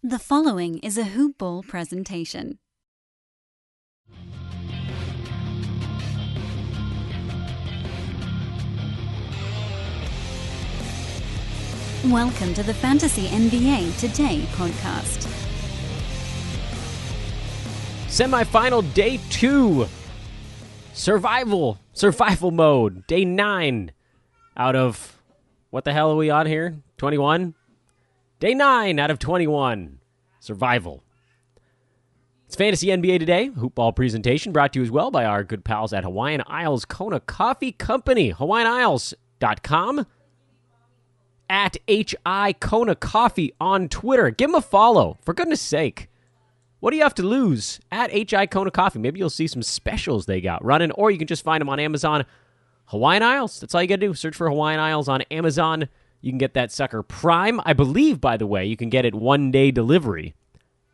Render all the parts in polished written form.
The following is a Hoop Ball presentation. Welcome to the Fantasy NBA Today podcast. Semi-final day 2. Survival mode. Day 9 out of, what the hell are we on here? 21? Day 9 out of 21. Survival. It's Fantasy NBA Today, Hoop Ball presentation brought to you as well by our good pals at Hawaiian Isles Kona Coffee Company. HawaiianIsles.com. At HI Kona Coffee on Twitter. Give them a follow, for goodness sake. What do you have to lose? At HI Kona Coffee. Maybe you'll see some specials they got running, or you can just find them on Amazon. Hawaiian Isles. That's all you got to do. Search for Hawaiian Isles on Amazon. You can get that sucker Prime. I believe, by the way, you can get it one-day delivery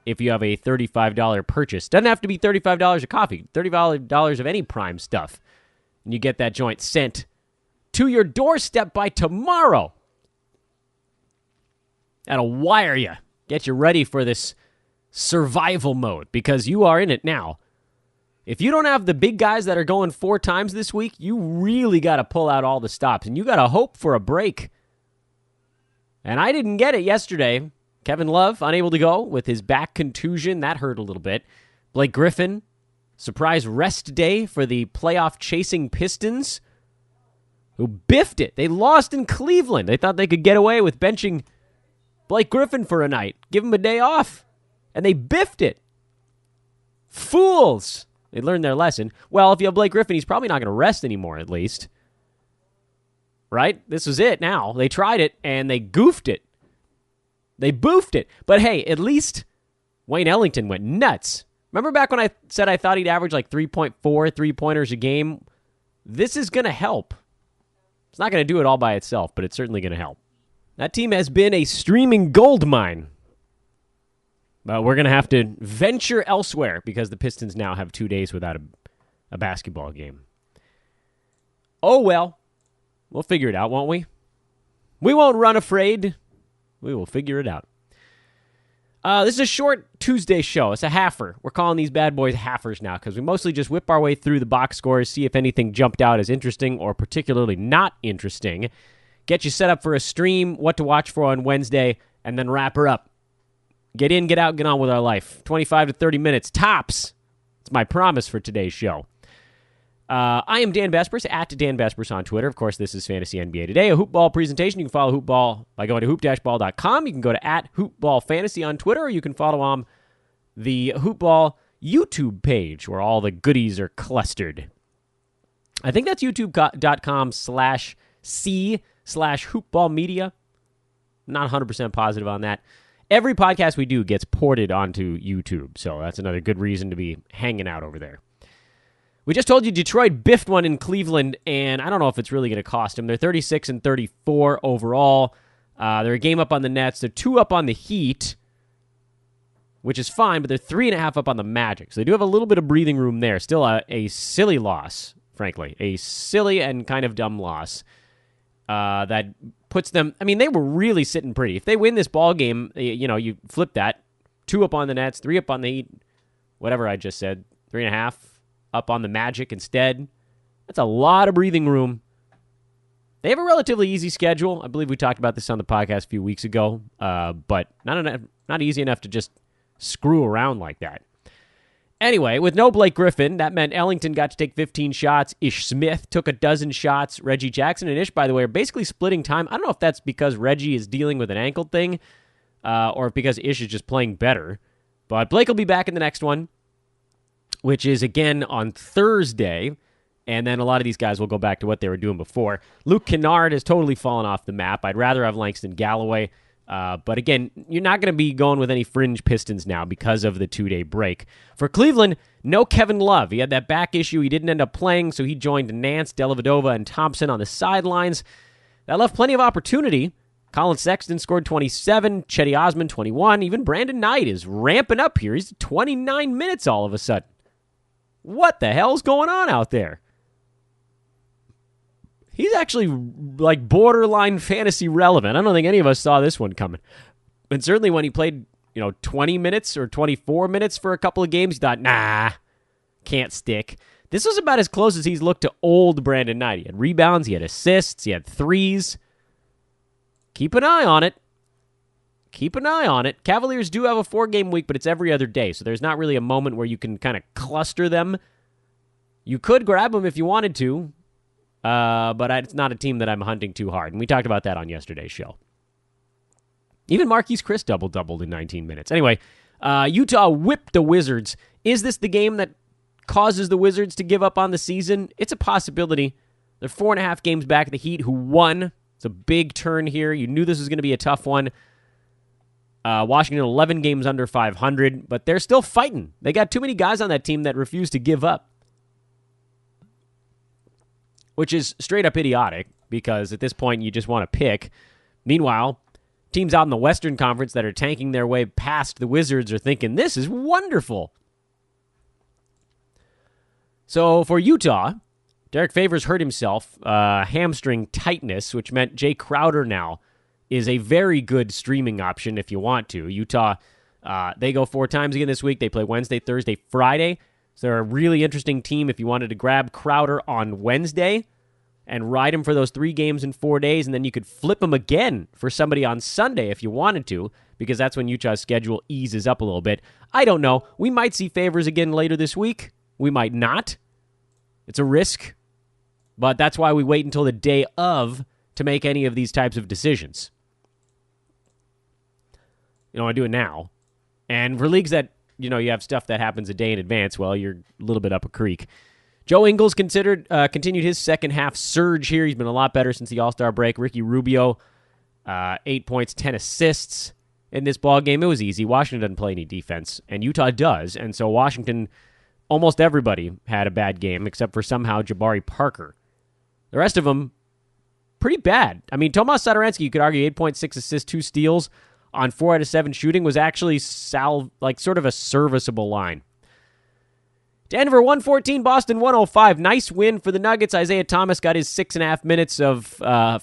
if you have a $35 purchase. Doesn't have to be $35 of coffee. $35 of any Prime stuff. And you get that joint sent to your doorstep by tomorrow. That'll wire you. Get you ready for this survival mode because you are in it now. If you don't have the big guys that are going 4 times this week, you really got to pull out all the stops, and you got to hope for a break. And I didn't get it yesterday. Kevin Love, unable to go with his back contusion. That hurt a little bit. Blake Griffin, surprise rest day for the playoff-chasing Pistons, who biffed it. They lost in Cleveland. They thought they could get away with benching Blake Griffin for a night. Give him a day off. And they biffed it. Fools. They learned their lesson. Well, if you have Blake Griffin, he's probably not going to rest anymore, at least. Right? This was it now. They tried it, and they goofed it. They boofed it. But hey, at least Wayne Ellington went nuts. Remember back when I said I thought he'd average like 3.4 three-pointers a game? This is going to help. It's not going to do it all by itself, but it's certainly going to help. That team has been a streaming gold mine. But we're going to have to venture elsewhere because the Pistons now have 2 days without a basketball game. Oh, well. We'll figure it out, won't we? We won't run afraid. We will figure it out. This is a short Tuesday show. It's a halfer. We're calling these bad boys halfers now because we mostly just whip our way through the box scores, see if anything jumped out as interesting or particularly not interesting, get you set up for a stream, what to watch for on Wednesday, and then wrap her up. Get in, get out, get on with our life. 25 to 30 minutes, tops. It's my promise for today's show. I am Dan Besbris, at Dan Besbris on Twitter. Of course, this is Fantasy NBA Today, a Hoop Ball presentation. You can follow Hoop Ball by going to hoop-ball.com. You can go to @HoopBallFantasy on Twitter, or you can follow on the Hoop Ball YouTube page, where all the goodies are clustered. I think that's youtube.com/C/HoopBallMedia. Not 100% positive on that. Every podcast we do gets ported onto YouTube, so that's another good reason to be hanging out over there. We just told you Detroit biffed one in Cleveland, and I don't know if it's really going to cost them. They're 36-34 overall. They're a game up on the Nets. They're 2 up on the Heat, which is fine, but they're 3.5 up on the Magic. So they do have a little bit of breathing room there. Still a silly loss, frankly. A silly and kind of dumb loss that puts them... I mean, they were really sitting pretty. If they win this ball game, you flip that. 2 up on the Nets, 3 up on the Heat, whatever I just said, 3.5 up on the Magic instead. That's a lot of breathing room. They have a relatively easy schedule. I believe we talked about this on the podcast a few weeks ago, but not easy enough to just screw around like that. Anyway, with no Blake Griffin, that meant Ellington got to take 15 shots. Ish Smith took a dozen shots. Reggie Jackson and Ish, by the way, are basically splitting time. I don't know if that's because Reggie is dealing with an ankle thing or because Ish is just playing better. But Blake will be back in the next one, which is, again, on Thursday. And then a lot of these guys will go back to what they were doing before. Luke Kennard has totally fallen off the map. I'd rather have Langston Galloway. But again, you're not going to be going with any fringe Pistons now because of the 2-day break. For Cleveland, no Kevin Love. He had that back issue. He didn't end up playing, so he joined Nance, Dellavedova, and Thompson on the sidelines. That left plenty of opportunity. Colin Sexton scored 27, Chetty Osman 21. Even Brandon Knight is ramping up here. He's 29 minutes all of a sudden. What the hell's going on out there? He's actually like borderline fantasy relevant. I don't think any of us saw this one coming. And certainly when he played 20 minutes or 24 minutes for a couple of games. You thought, nah, can't stick. This was about as close as he's looked to old Brandon Knight. He had rebounds, he had assists, he had threes. Keep an eye on it. Cavaliers do have a 4-game week, but it's every other day, so there's not really a moment where you can kind of cluster them. You could grab them if you wanted to, but it's not a team that I'm hunting too hard, and we talked about that on yesterday's show. Even Marquise Chris doubled in 19 minutes. Anyway, Utah whipped the Wizards. Is this the game that causes the Wizards to give up on the season? It's a possibility. They're 4.5 games back at the Heat, who won. It's a big turn here. You knew this was going to be a tough one. Washington 11 games under 500, but they're still fighting. They got too many guys on that team that refuse to give up, which is straight up idiotic because at this point you just want to pick. Meanwhile, teams out in the Western Conference that are tanking their way past the Wizards are thinking, this is wonderful. So for Utah, Derek Favors hurt himself, hamstring tightness, which meant Jay Crowder now is a very good streaming option if you want to. Utah, they go 4 times again this week. They play Wednesday, Thursday, Friday. So they're a really interesting team if you wanted to grab Crowder on Wednesday and ride him for those 3 games in 4 days, and then you could flip him again for somebody on Sunday if you wanted to, because that's when Utah's schedule eases up a little bit. I don't know. We might see Favors again later this week. We might not. It's a risk. But that's why we wait until the day of to make any of these types of decisions. I do it now. And for leagues that, you have stuff that happens a day in advance, well, you're a little bit up a creek. Joe Ingles continued his second half surge here. He's been a lot better since the All-Star break. Ricky Rubio, 8 points, 10 assists in this ball game. It was easy. Washington doesn't play any defense, and Utah does. And so Washington, almost everybody had a bad game, except for somehow Jabari Parker. The rest of them, pretty bad. I mean, Tomas Satoransky, you could argue 8.6 assists, 2 steals on 4 out of 7 shooting was actually sort of a serviceable line. Denver 114, Boston 105. Nice win for the Nuggets. Isaiah Thomas got his 6.5 minutes of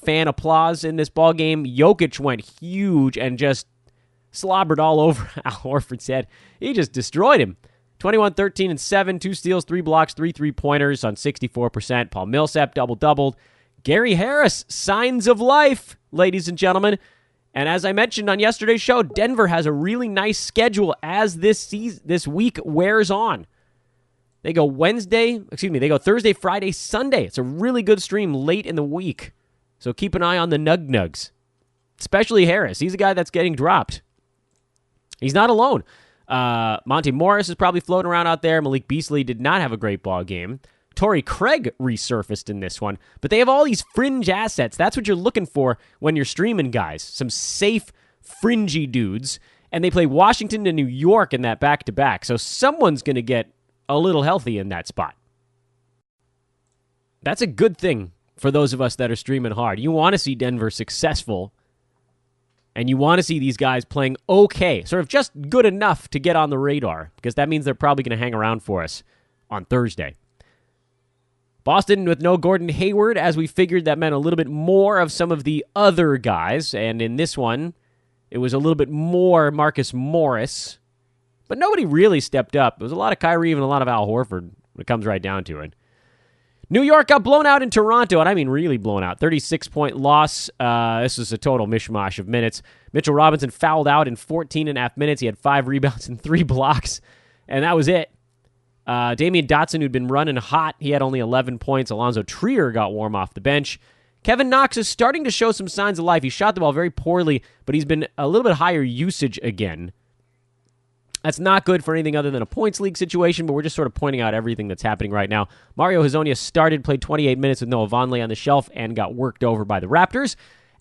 fan applause in this ballgame. Jokic went huge and just slobbered all over Al Horford's head. He just destroyed him. 21, 13, and 7, 2 steals, 3 blocks, 3 3-pointers on 64%. Paul Millsap doubled. Gary Harris, signs of life, ladies and gentlemen. And as I mentioned on yesterday's show, Denver has a really nice schedule as this week wears on. They go Thursday, Friday, Sunday. It's a really good stream late in the week. So keep an eye on the Nugs. Especially Harris. He's a guy that's getting dropped. He's not alone. Monty Morris is probably floating around out there. Malik Beasley did not have a great ball game. Torrey Craig resurfaced in this one. But they have all these fringe assets. That's what you're looking for when you're streaming guys. Some safe, fringy dudes. And they play Washington and New York in that back-to-back. So someone's going to get a little healthy in that spot. That's a good thing for those of us that are streaming hard. You want to see Denver successful. And you want to see these guys playing okay, sort of just good enough to get on the radar, because that means they're probably going to hang around for us on Thursday. Boston with no Gordon Hayward, as we figured that meant a little bit more of some of the other guys, and in this one, it was a little bit more Marcus Morris, but nobody really stepped up. It was a lot of Kyrie and a lot of Al Horford when it comes right down to it. New York got blown out in Toronto, and I mean really blown out. 36-point loss. This was a total mishmash of minutes. Mitchell Robinson fouled out in 14.5 minutes. He had 5 rebounds and 3 blocks, and that was it. Damian Dotson, who'd been running hot, he had only 11 points. Alonzo Trier got warm off the bench. Kevin Knox is starting to show some signs of life. He shot the ball very poorly, but he's been a little bit higher usage again. That's not good for anything other than a points league situation, but we're just sort of pointing out everything that's happening right now. Mario Hezonja started, played 28 minutes with Noah Vonleh on the shelf, and got worked over by the Raptors,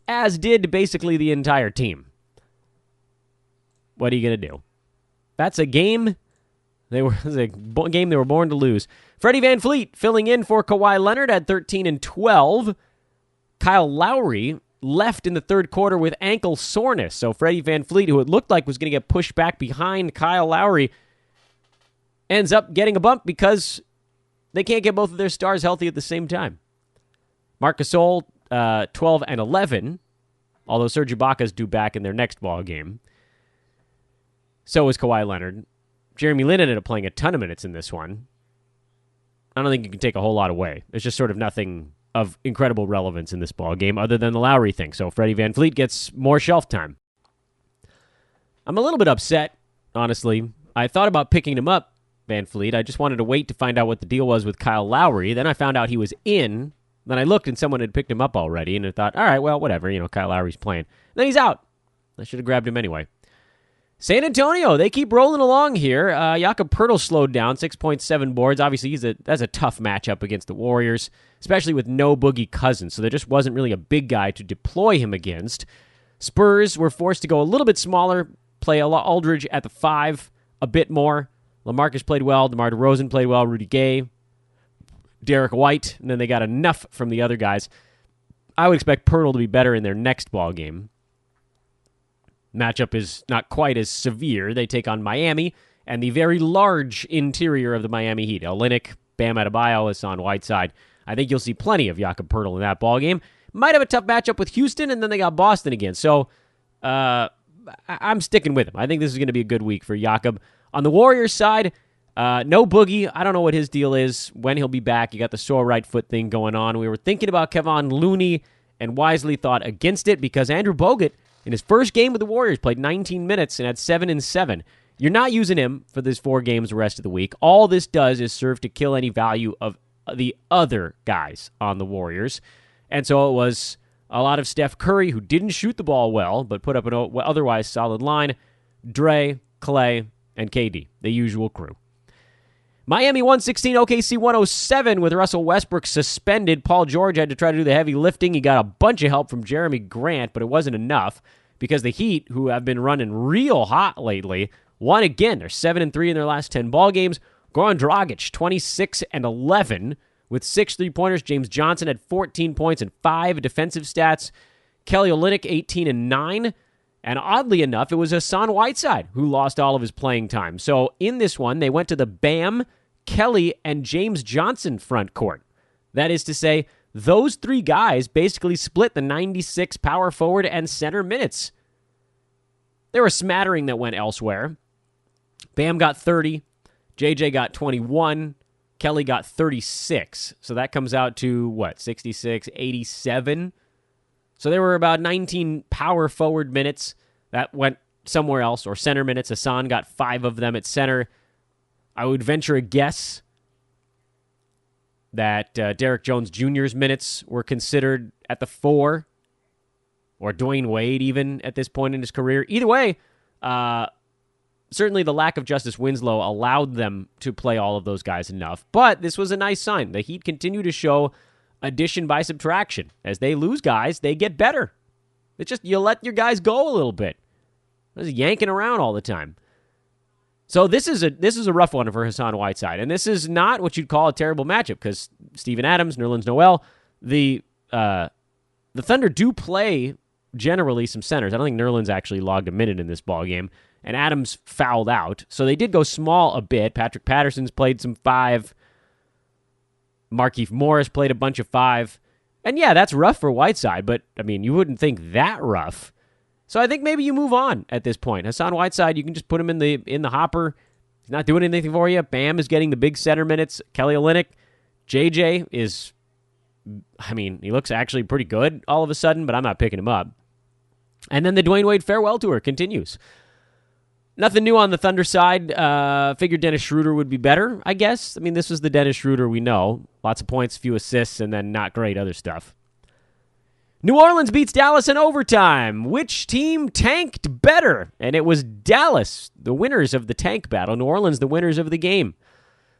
as did basically the entire team. What are you going to do? That's a game. It was a game they were born to lose. Freddie VanVleet filling in for Kawhi Leonard at 13 and 12. Kyle Lowry left in the third quarter with ankle soreness. So Freddie VanVleet, who it looked like was going to get pushed back behind Kyle Lowry, ends up getting a bump because they can't get both of their stars healthy at the same time. Marc Gasol, 12 and 11, although Serge Ibaka's due back in their next ball game. So was Kawhi Leonard. Jeremy Lin ended up playing a ton of minutes in this one. I don't think you can take a whole lot away. There's just sort of nothing of incredible relevance in this ball game other than the Lowry thing. So Freddie VanVleet gets more shelf time. I'm a little bit upset, honestly. I thought about picking him up, VanVleet. I just wanted to wait to find out what the deal was with Kyle Lowry. Then I found out he was in. Then I looked and someone had picked him up already, and I thought, all right, well, whatever. Kyle Lowry's playing. Then he's out. I should have grabbed him anyway. San Antonio, they keep rolling along here. Jakob Poeltl slowed down, 6.7 boards. Obviously, that's a tough matchup against the Warriors, especially with no Boogie Cousins, so there just wasn't really a big guy to deploy him against. Spurs were forced to go a little bit smaller, play Aldridge at the 5 a bit more. LaMarcus played well, DeMar DeRozan played well, Rudy Gay, Derek White, and then they got enough from the other guys. I would expect Poeltl to be better in their next ball game. Matchup is not quite as severe. They take on Miami and the very large interior of the Miami Heat. Olynyk, Bam Adebayo, Hassan Whiteside. I think you'll see plenty of Jakob Poeltl in that ballgame. Might have a tough matchup with Houston, and then they got Boston again. So I'm sticking with him. I think this is going to be a good week for Jakob. On the Warriors side, no Boogie. I don't know what his deal is, when he'll be back. You got the sore right foot thing going on. We were thinking about Kevon Looney and wisely thought against it because Andrew Bogut, in his first game with the Warriors, played 19 minutes and had 7 and 7. You're not using him for these 4 games the rest of the week. All this does is serve to kill any value of the other guys on the Warriors. And so it was a lot of Steph Curry, who didn't shoot the ball well, but put up an otherwise solid line. Dre, Clay, and KD, the usual crew. Miami 116, OKC 107 with Russell Westbrook suspended. Paul George had to try to do the heavy lifting. He got a bunch of help from Jeremy Grant, but it wasn't enough because the Heat, who have been running real hot lately, won again. They're 7-3 in their last 10 ball games. Goran Dragic, 26 and 11 with 6 3-pointers. James Johnson had 14 points and 5 defensive stats. Kelly Olynyk, 18 and 9. And oddly enough, it was Hassan Whiteside who lost all of his playing time. So in this one, they went to the Bam, Kelly, and James Johnson front court. That is to say, those 3 guys basically split the 96 power forward and center minutes. There were a smattering that went elsewhere. Bam got 30, JJ got 21, Kelly got 36. So that comes out to, 66, 87? So there were about 19 power forward minutes that went somewhere else, or center minutes. Hassan got 5 of them at center. I would venture a guess that Derek Jones Jr.'s minutes were considered at the 4, or Dwayne Wade even at this point in his career. Either way, certainly the lack of Justice Winslow allowed them to play all of those guys enough. But this was a nice sign. The Heat continue to show addition by subtraction. As they lose guys, they get better. It's just you let your guys go a little bit. Just yanking around all the time. So this is a rough one for Hassan Whiteside, and this is not what you'd call a terrible matchup because Steven Adams, Nerlens Noel, the Thunder do play generally some centers. I don't think Nerlens actually logged a minute in this ballgame, and Adams fouled out. So they did go small a bit. Patrick Patterson's played some 5. Markieff Morris played a bunch of 5. And yeah, that's rough for Whiteside, but I mean, you wouldn't think that rough. So I think maybe you move on at this point. Hassan Whiteside, you can just put him in the hopper. He's not doing anything for you. Bam is getting the big center minutes. Kelly Olynyk. JJ is, he looks actually pretty good all of a sudden, but I'm not picking him up. And then the Dwayne Wade farewell tour continues. Nothing new on the Thunder side. Figured Dennis Schroeder would be better, I guess. This was the Dennis Schroeder we know. Lots of points, few assists, and then not great other stuff. New Orleans beats Dallas in overtime. Which team tanked better? And it was Dallas, the winners of the tank battle. New Orleans, the winners of the game.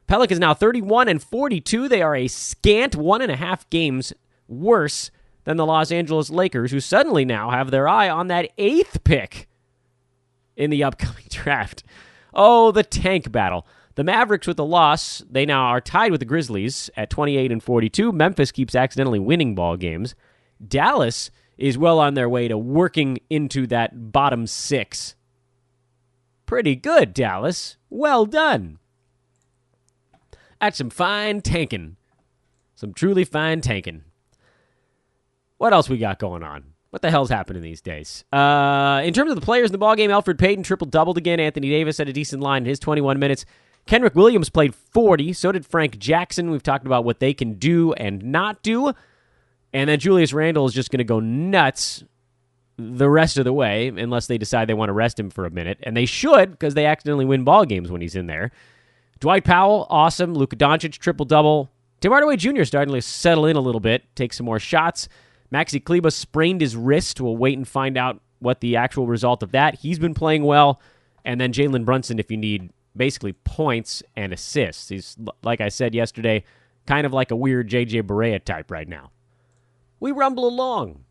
Pelicans now 31 and 42. They are a scant 1.5 games worse than the Los Angeles Lakers, who suddenly now have their eye on that 8th pick in the upcoming draft. Oh, the tank battle. The Mavericks with the loss, they now are tied with the Grizzlies at 28 and 42. Memphis keeps accidentally winning ball games. Dallas is well on their way to working into that bottom 6. Pretty good, Dallas. Well done. That's some fine tanking. Some truly fine tanking. What else we got going on? What the hell's happening these days? In terms of the players in the ballgame, Elfrid Payton triple-doubled again. Anthony Davis had a decent line in his 21 minutes. Kenrich Williams played 40. So did Frank Jackson. We've talked about what they can do and not do. And then Julius Randle is just going to go nuts the rest of the way, unless they decide they want to rest him for a minute. And they should, because they accidentally win ball games when he's in there. Dwight Powell, awesome. Luka Doncic, triple-double. Tim Hardaway Jr. starting to settle in a little bit, take some more shots. Maxi Kleber sprained his wrist. We'll wait and find out what the actual result of that. He's been playing well. And then Jalen Brunson, if you need basically points and assists. He's, like I said yesterday, kind of like a weird J.J. Barea type right now. We rumble along.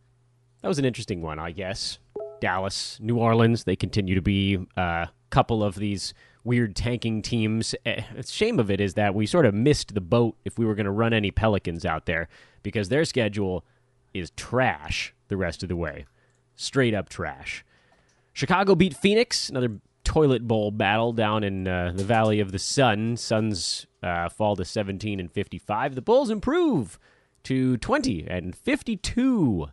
That was an interesting one, I guess. Dallas, New Orleans, they continue to be a couple of these weird tanking teams. The shame of it is that we sort of missed the boat if we were going to run any Pelicans out there, because their schedule is trash the rest of the way. Straight up trash. Chicago beat Phoenix, another toilet bowl battle down in the Valley of the Sun. Suns fall to 17-55. The Bulls improve to 20-52.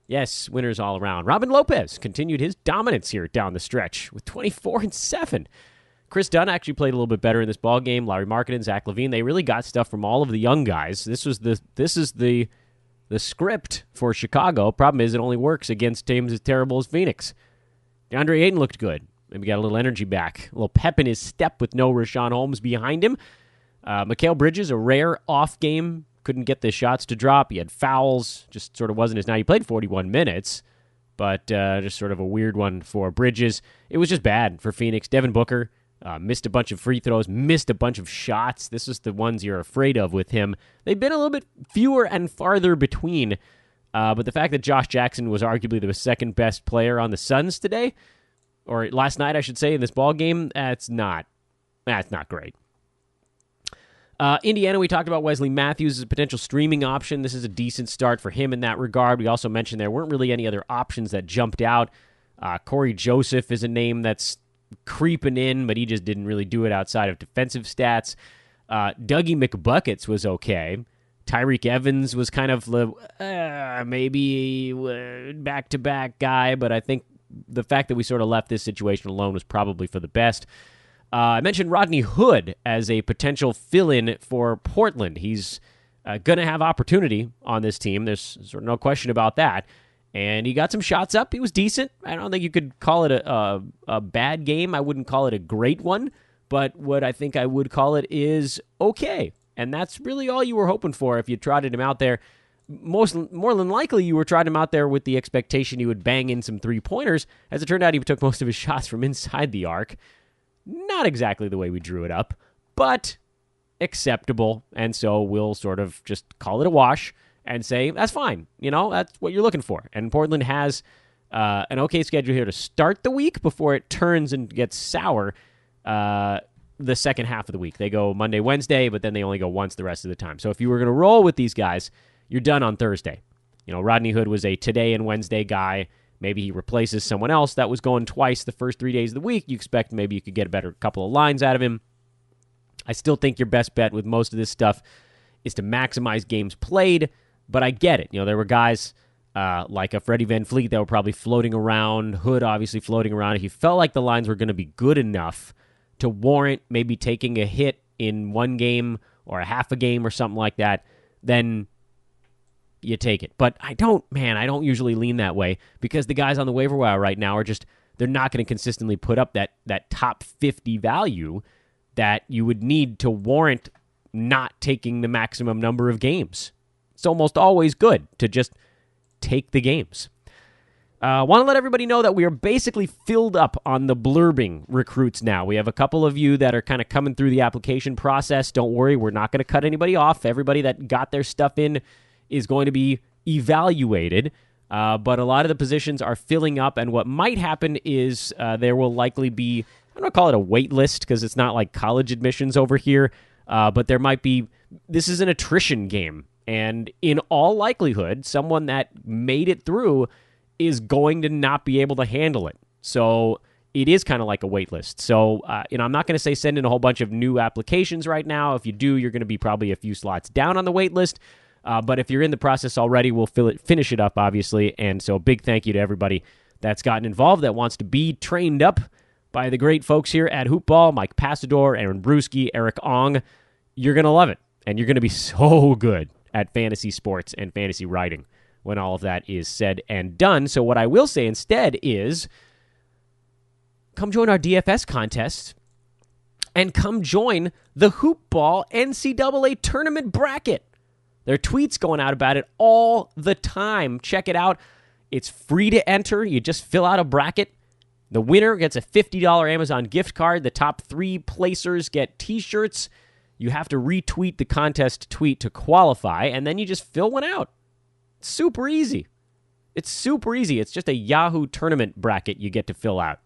Yes, winners all around. Robin Lopez continued his dominance here down the stretch with 24-7. Chris Dunn actually played a little bit better in this ballgame. Larry Markkinen, Zach LaVine, they really got stuff from all of the young guys. This is the script for Chicago. Problem is, it only works against teams as terrible as Phoenix. DeAndre Ayton looked good. Maybe got a little energy back. A little pep in his step with no Rashawn Holmes behind him. Mikal Bridges, a rare off game. Couldn't get the shots to drop. He had fouls. Just sort of wasn't his night. He played 41 minutes, but just sort of a weird one for Bridges. It was just bad for Phoenix. Devin Booker missed a bunch of free throws, missed a bunch of shots. This is the ones you're afraid of with him. They've been a little bit fewer and farther between, but the fact that Josh Jackson was arguably the second best player on the Suns today, or last night, I should say, in this ball game, that's not great. Indiana, we talked about Wesley Matthews as a potential streaming option. This is a decent start for him in that regard. We also mentioned there weren't really any other options that jumped out. Corey Joseph is a name that's creeping in, but he just didn't really do it outside of defensive stats. Dougie McBuckets was okay. Tyreek Evans was kind of maybe back-to-back guy, but I think the fact that we sort of left this situation alone was probably for the best. I mentioned Rodney Hood as a potential fill-in for Portland. He's going to have opportunity on this team. There's sort of no question about that. And he got some shots up. He was decent. I don't think you could call it a bad game. I wouldn't call it a great one. But what I think I would call it is okay. And that's really all you were hoping for if you trotted him out there. More than likely, you were trotting him out there with the expectation he would bang in some three-pointers. As it turned out, he took most of his shots from inside the arc. Not exactly the way we drew it up, but acceptable. And so we'll sort of just call it a wash and say, that's fine. You know, that's what you're looking for. And Portland has an okay schedule here to start the week before it turns and gets sour the second half of the week. They go Monday, Wednesday, but then they only go once the rest of the time. So if you were going to roll with these guys, you're done on Thursday. You know, Rodney Hood was a today and Wednesday guy. Maybe he replaces someone else that was going twice the first 3 days of the week. You expect maybe you could get a better couple of lines out of him. I still think your best bet with most of this stuff is to maximize games played, but I get it. You know, there were guys like a Freddie VanVleet that were probably floating around, Hood obviously floating around. If you felt like the lines were going to be good enough to warrant maybe taking a hit in one game or a half a game or something like that, then you take it. But I don't usually lean that way because the guys on the waiver wire right now are just, they're not going to consistently put up that top 50 value that you would need to warrant not taking the maximum number of games. It's almost always good to just take the games. Want to let everybody know that we are basically filled up on the blurbing recruits now. We have a couple of you that are kind of coming through the application process. Don't worry, we're not going to cut anybody off. Everybody that got their stuff in is going to be evaluated, but a lot of the positions are filling up, and what might happen is there will likely be, I'm going to call it a wait list because it's not like college admissions over here, but there might be, this is an attrition game, and in all likelihood, someone that made it through is going to not be able to handle it. So it is kind of like a wait list. So, I'm not going to say send in a whole bunch of new applications right now. If you do, you're going to be probably a few slots down on the wait list. But if you're in the process already, we'll finish it up, obviously. And so a big thank you to everybody that's gotten involved, that wants to be trained up by the great folks here at Hoopball, Mike Passador, Aaron Brewski, Eric Ong. You're going to love it, and you're going to be so good at fantasy sports and fantasy writing when all of that is said and done. So what I will say instead is, come join our DFS contest and come join the Hoopball NCAA tournament bracket. There are tweets going out about it all the time. Check it out. It's free to enter. You just fill out a bracket. The winner gets a $50 Amazon gift card. The top 3 placers get t-shirts. You have to retweet the contest tweet to qualify, and then you just fill one out. It's super easy. It's super easy. It's just a Yahoo tournament bracket you get to fill out.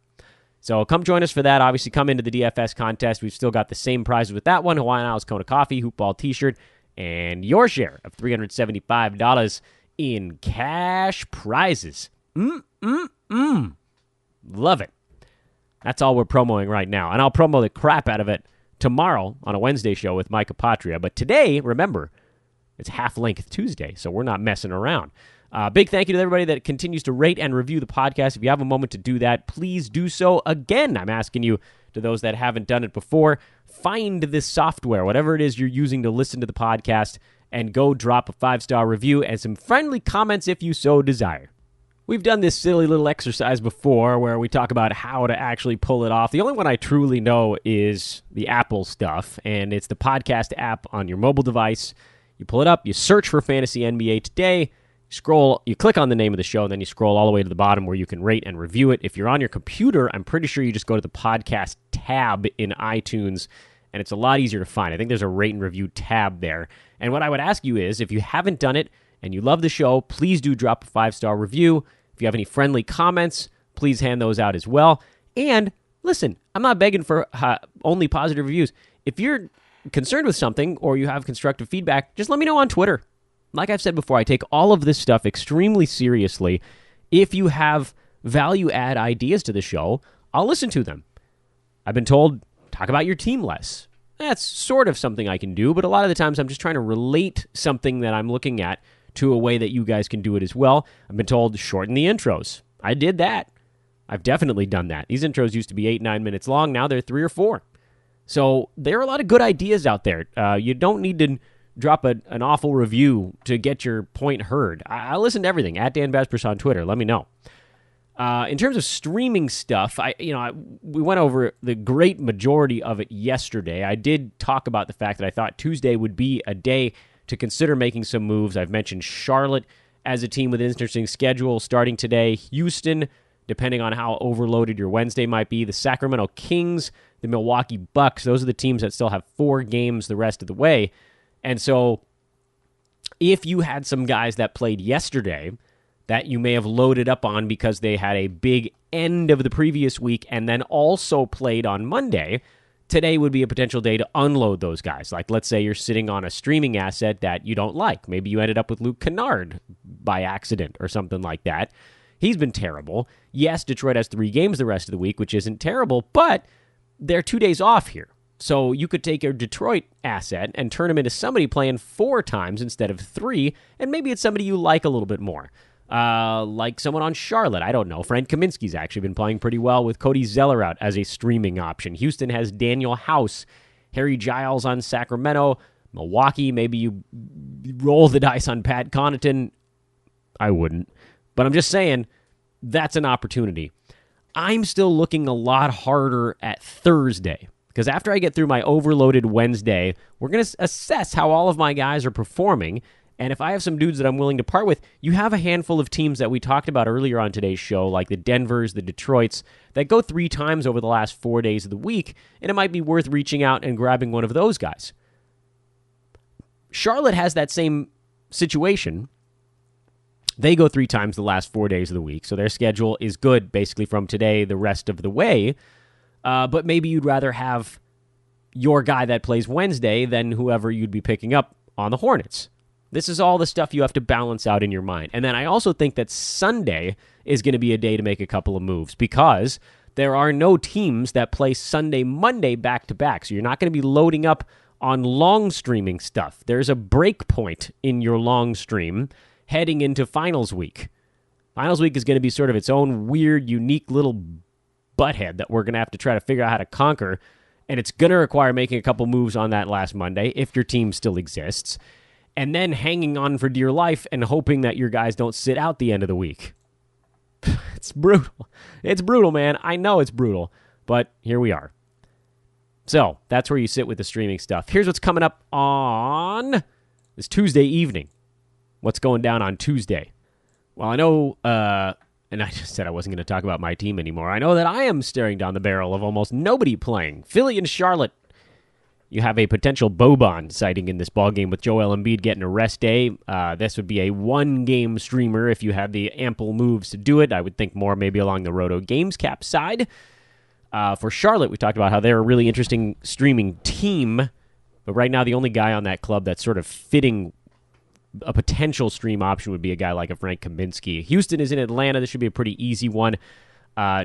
So come join us for that. Obviously, come into the DFS contest. We've still got the same prizes with that one: Hawaiian Isles Kona Coffee, Hoopball t-shirt, and your share of $375 in cash prizes. Love it. That's all we're promoting right now. And I'll promo the crap out of it tomorrow on a Wednesday show with Micah Patria. But today, remember, it's Half-Length Tuesday, so we're not messing around. Big thank you to everybody that continues to rate and review the podcast. If you have a moment to do that, please do so. Again, I'm asking you, to those that haven't done it before, find this software, whatever it is you're using to listen to the podcast, and go drop a 5-star review and some friendly comments if you so desire. We've done this silly little exercise before where we talk about how to actually pull it off. The only one I truly know is the Apple stuff, and it's the podcast app on your mobile device. You pull it up, you search for Fantasy NBA Today, you click on the name of the show, and then you scroll all the way to the bottom where you can rate and review it. If you're on your computer, I'm pretty sure you just go to the podcast tab in iTunes, and it's a lot easier to find. I think there's a rate and review tab there. And what I would ask you is, if you haven't done it and you love the show, please do drop a 5-star review. If you have any friendly comments, please hand those out as well. And listen, I'm not begging for only positive reviews. If you're concerned with something or you have constructive feedback, just let me know on Twitter. Like I've said before, I take all of this stuff extremely seriously. If you have value-add ideas to the show, I'll listen to them. I've been told, talk about your team less. That's sort of something I can do, but a lot of the times I'm just trying to relate something that I'm looking at to a way that you guys can do it as well. I've been told, shorten the intros. I did that. I've definitely done that. These intros used to be 8-9 minutes long. Now they're 3 or 4. So there are a lot of good ideas out there. You don't need to drop an awful review to get your point heard. I listen to everything. At Dan Besbris on Twitter. Let me know. In terms of streaming stuff, we went over the great majority of it yesterday. I did talk about the fact that I thought Tuesday would be a day to consider making some moves. I've mentioned Charlotte as a team with an interesting schedule starting today. Houston, depending on how overloaded your Wednesday might be. The Sacramento Kings, the Milwaukee Bucks. Those are the teams that still have 4 games the rest of the way. And so if you had some guys that played yesterday that you may have loaded up on because they had a big end of the previous week and then also played on Monday, today would be a potential day to unload those guys. Like, let's say you're sitting on a streaming asset that you don't like. Maybe you ended up with Luke Kennard by accident or something like that. He's been terrible. Yes, Detroit has 3 games the rest of the week, which isn't terrible, but they're 2 days off here. So you could take your Detroit asset and turn him into somebody playing 4 times instead of 3, and maybe it's somebody you like a little bit more. Like someone on Charlotte. I don't know. Frank Kaminsky's actually been playing pretty well with Cody Zeller out as a streaming option. Houston has Daniel House, Harry Giles on Sacramento. Milwaukee, maybe you roll the dice on Pat Connaughton. I wouldn't. But I'm just saying, that's an opportunity. I'm still looking a lot harder at Thursday, because after I get through my overloaded Wednesday, we're going to assess how all of my guys are performing. And if I have some dudes that I'm willing to part with, you have a handful of teams that we talked about earlier on today's show, like the Denvers, the Detroits, that go 3 times over the last 4 days of the week, and it might be worth reaching out and grabbing one of those guys. Charlotte has that same situation. They go 3 times the last 4 days of the week, so their schedule is good basically from today the rest of the way. But maybe you'd rather have your guy that plays Wednesday than whoever you'd be picking up on the Hornets. This is all the stuff you have to balance out in your mind. And then I also think that Sunday is going to be a day to make a couple of moves because there are no teams that play Sunday, Monday back-to-back. So you're not going to be loading up on long streaming stuff. There's a break point in your long stream heading into finals week. Finals week is going to be sort of its own weird, unique little butthead that we're going to have to try to figure out how to conquer, and it's going to require making a couple moves on that last Monday, if your team still exists, and then hanging on for dear life and hoping that your guys don't sit out the end of the week. It's brutal. It's brutal, man. I know it's brutal, but here we are. So that's where you sit with the streaming stuff. Here's what's coming up on this Tuesday evening. What's going down on Tuesday? Well, I know, and I just said I wasn't going to talk about my team anymore. I know that I am staring down the barrel of almost nobody playing. Philly and Charlotte. You have a potential Boban sighting in this ballgame with Joel Embiid getting a rest day. This would be a one-game streamer if you had the ample moves to do it. I would think more maybe along the Roto Games Cap side. For Charlotte, we talked about how they're a really interesting streaming team, but right now the only guy on that club that's sort of fitting a potential stream option would be a guy like a Frank Kaminsky. Houston is in Atlanta. This should be a pretty easy one.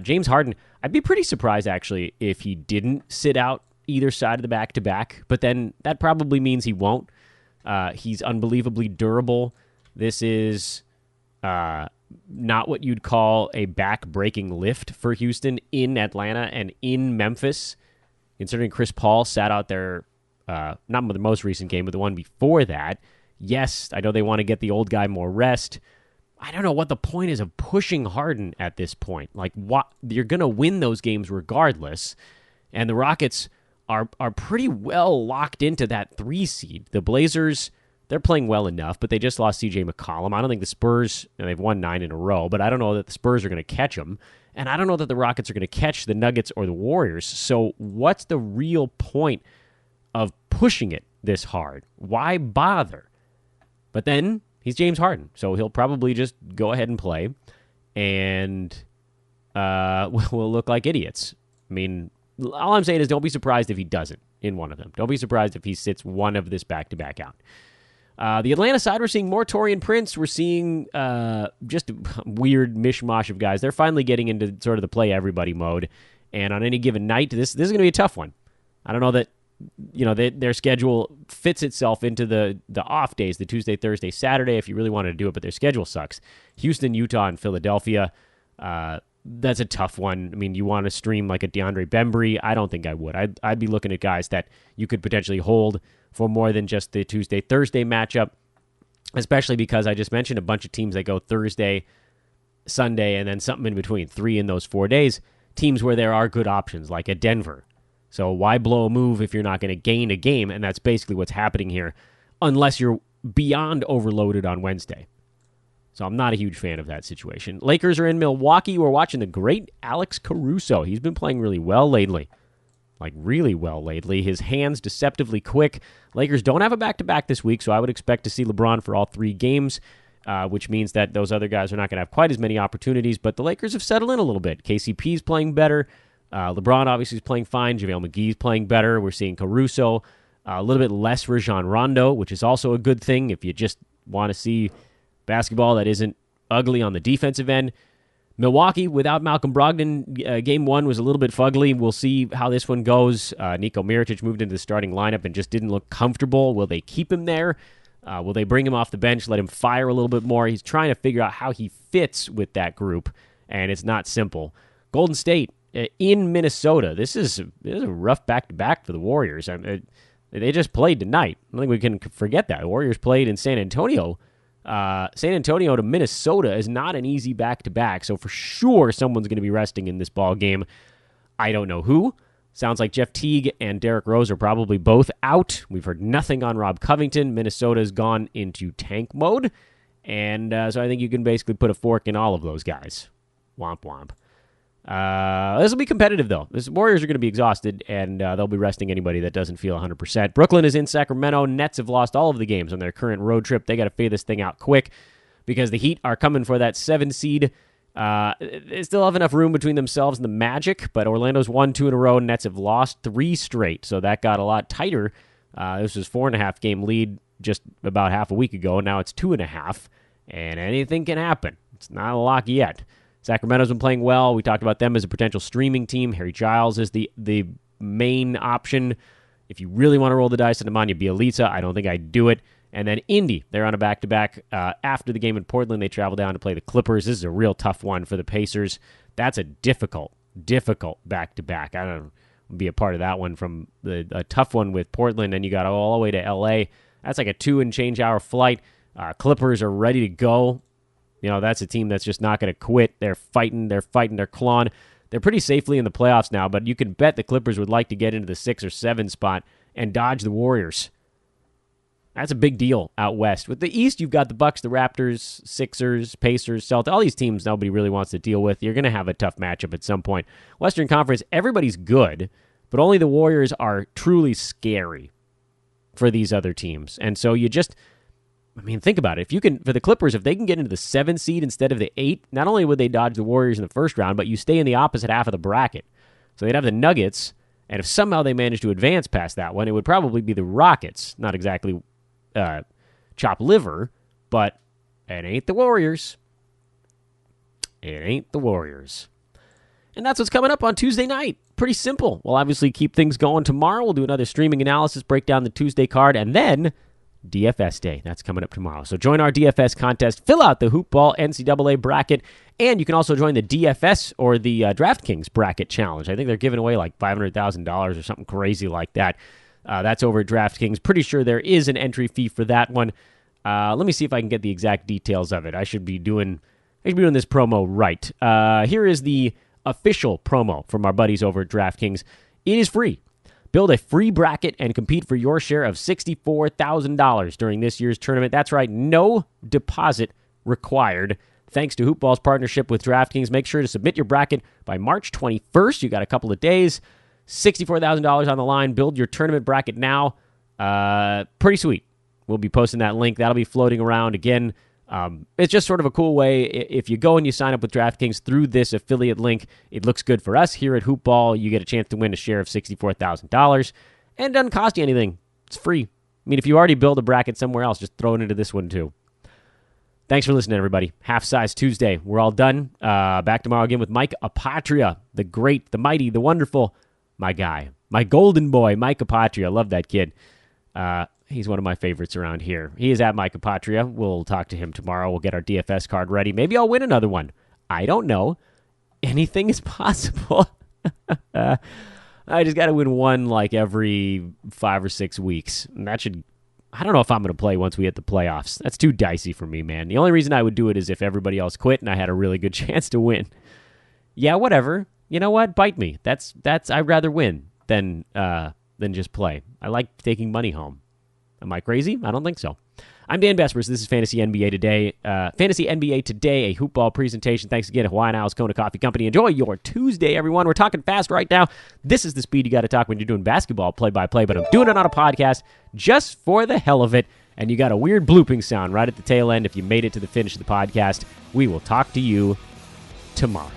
James Harden, I'd be pretty surprised, actually, if he didn't sit out either side of the back-to-back, but then that probably means he won't. He's unbelievably durable. This is not what you'd call a back-breaking lift for Houston in Atlanta and in Memphis, considering Chris Paul sat out there, not the most recent game, but the one before that. Yes, I know they want to get the old guy more rest. I don't know what the point is of pushing Harden at this point. Like, what, you're going to win those games regardless, and the Rockets are pretty well locked into that 3 seed. The Blazers, they're playing well enough, but they just lost C.J. McCollum. I don't think the Spurs, they've won 9 in a row, but I don't know that the Spurs are going to catch them, and I don't know that the Rockets are going to catch the Nuggets or the Warriors. So what's the real point of pushing it this hard? Why bother? But then he's James Harden, so he'll probably just go ahead and play, and we'll look like idiots. I mean, all I'm saying is don't be surprised if he doesn't in one of them. Don't be surprised if he sits one of this back-to-back out. The Atlanta side, we're seeing more Taurean Prince. We're seeing just a weird mishmash of guys. They're finally getting into sort of the play-everybody mode, and on any given night, this is going to be a tough one. I don't know that their schedule fits itself into the off days, the Tuesday, Thursday, Saturday, if you really wanted to do it, but their schedule sucks. Houston, Utah, and Philadelphia, that's a tough one. I mean, you want to stream like a DeAndre Besbris? I don't think I would. I'd be looking at guys that you could potentially hold for more than just the Tuesday, Thursday matchup, especially because I just mentioned a bunch of teams that go Thursday, Sunday, and then something in between, 3 in those 4 days, teams where there are good options, like a Denver. So why blow a move if you're not going to gain a game? And that's basically what's happening here, unless you're beyond overloaded on Wednesday. So I'm not a huge fan of that situation. Lakers are in Milwaukee. We're watching the great Alex Caruso. He's been playing really well lately. Like, really well lately. His hands deceptively quick. Lakers don't have a back-to-back this week, so I would expect to see LeBron for all 3 games, which means that those other guys are not going to have quite as many opportunities, but the Lakers have settled in a little bit. KCP's playing better. LeBron obviously is playing fine. JaVale McGee's playing better. We're seeing Caruso, a little bit less Rajon Rondo, which is also a good thing if you just want to see basketball that isn't ugly on the defensive end. Milwaukee, without Malcolm Brogdon, Game 1 was a little bit fugly. We'll see how this one goes. Niko Mirotic moved into the starting lineup and just didn't look comfortable. Will they keep him there? Will they bring him off the bench, let him fire a little bit more? He's trying to figure out how he fits with that group, and it's not simple. Golden State in Minnesota. This is a rough back-to-back for the Warriors. They just played tonight. I don't think we can forget that. The Warriors played in San Antonio. San Antonio to Minnesota is not an easy back-to-back, so for sure someone's going to be resting in this ball game. I don't know who. Sounds like Jeff Teague and Derrick Rose are probably both out. We've heard nothing on Rob Covington. Minnesota's gone into tank mode, and so I think you can basically put a fork in all of those guys. Womp womp. This will be competitive, though. The Warriors are going to be exhausted, and they'll be resting anybody that doesn't feel 100%. Brooklyn is in Sacramento. Nets have lost all of the games on their current road trip. They got to figure this thing out quick because the Heat are coming for that 7 seed. They still have enough room between themselves and the Magic, but Orlando's won 2 in a row. Nets have lost 3 straight, so that got a lot tighter. This was 4.5 game lead just about half a week ago, and now it's 2.5, and anything can happen. It's not a lock yet. Sacramento's been playing well. We talked about them as a potential streaming team. Harry Giles is the main option. If you really want to roll the dice on Nemanja Bjelica, I don't think I'd do it. And then Indy, they're on a back-to-back. After the game in Portland, they travel down to play the Clippers. This is a real tough one for the Pacers. That's a difficult back-to-back. I don't be a part of that one from a tough one with Portland, and you got all the way to L.A. That's like a 2-and-change-hour flight. Clippers are ready to go. You know, that's a team that's just not going to quit. They're fighting, they're clawing. They're pretty safely in the playoffs now, but you can bet the Clippers would like to get into the 6 or 7 spot and dodge the Warriors. That's a big deal out west. With the East, you've got the Bucks, the Raptors, Sixers, Pacers, Celtics. All these teams nobody really wants to deal with. You're going to have a tough matchup at some point. Western Conference, everybody's good, but only the Warriors are truly scary for these other teams. And so you just, think about it. If you can, for the Clippers, if they can get into the 7 seed instead of the 8, not only would they dodge the Warriors in the first round, but you stay in the opposite half of the bracket. So they'd have the Nuggets, and if somehow they manage to advance past that one, it would probably be the Rockets. Not exactly chop liver, but it ain't the Warriors. It ain't the Warriors. And that's what's coming up on Tuesday night. Pretty simple. We'll obviously keep things going tomorrow. We'll do another streaming analysis, break down the Tuesday card, and then DFS Day. That's coming up tomorrow. So join our DFS contest, fill out the Hoop Ball NCAA bracket, and you can also join the DFS or the DraftKings bracket challenge. I think they're giving away like $500,000 or something crazy like that. That's over at DraftKings. Pretty sure there is an entry fee for that one. Let me see if I can get the exact details of it. I should be doing this promo right. Here is the official promo from our buddies over at DraftKings. It is free. Build a free bracket and compete for your share of $64,000 during this year's tournament. That's right, no deposit required. Thanks to Hoop Ball's partnership with DraftKings, make sure to submit your bracket by March 21st. You got a couple of days. $64,000 on the line. Build your tournament bracket now. Pretty sweet. We'll be posting that link. That'll be floating around again. It's just sort of a cool way. If you go and you sign up with DraftKings through this affiliate link, it looks good for us here at Hoop Ball. You get a chance to win a share of $64,000, and it doesn't cost you anything. It's free. If you already build a bracket somewhere else, just throw it into this one too. Thanks for listening, everybody. Half Size Tuesday. We're all done. Back tomorrow again with Mike Apotria, the great, the mighty, the wonderful, my guy, my golden boy, Mike Apotria. Love that kid. He's one of my favorites around here. He is at Mike Apotria. We'll talk to him tomorrow. We'll get our DFS card ready. Maybe I'll win another one. I don't know. Anything is possible. I just got to win one like every 5 or 6 weeks. And that should, I don't know if I'm going to play once we hit the playoffs. That's too dicey for me, man. The only reason I would do it is if everybody else quit and I had a really good chance to win. Yeah, whatever. You know what? Bite me. That's. I'd rather win than just play. I like taking money home. Am I crazy? I don't think so. I'm Dan Besbris. This is Fantasy NBA Today. Fantasy NBA Today, a Hoop Ball presentation. Thanks again to Hawaiian Isles Kona Coffee Company. Enjoy your Tuesday, everyone. We're talking fast right now. This is the speed you got to talk when you're doing basketball play-by-play, but I'm doing it on a podcast just for the hell of it, and you got a weird blooping sound right at the tail end if you made it to the finish of the podcast. We will talk to you tomorrow.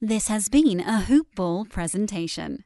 This has been a Hoop Ball presentation.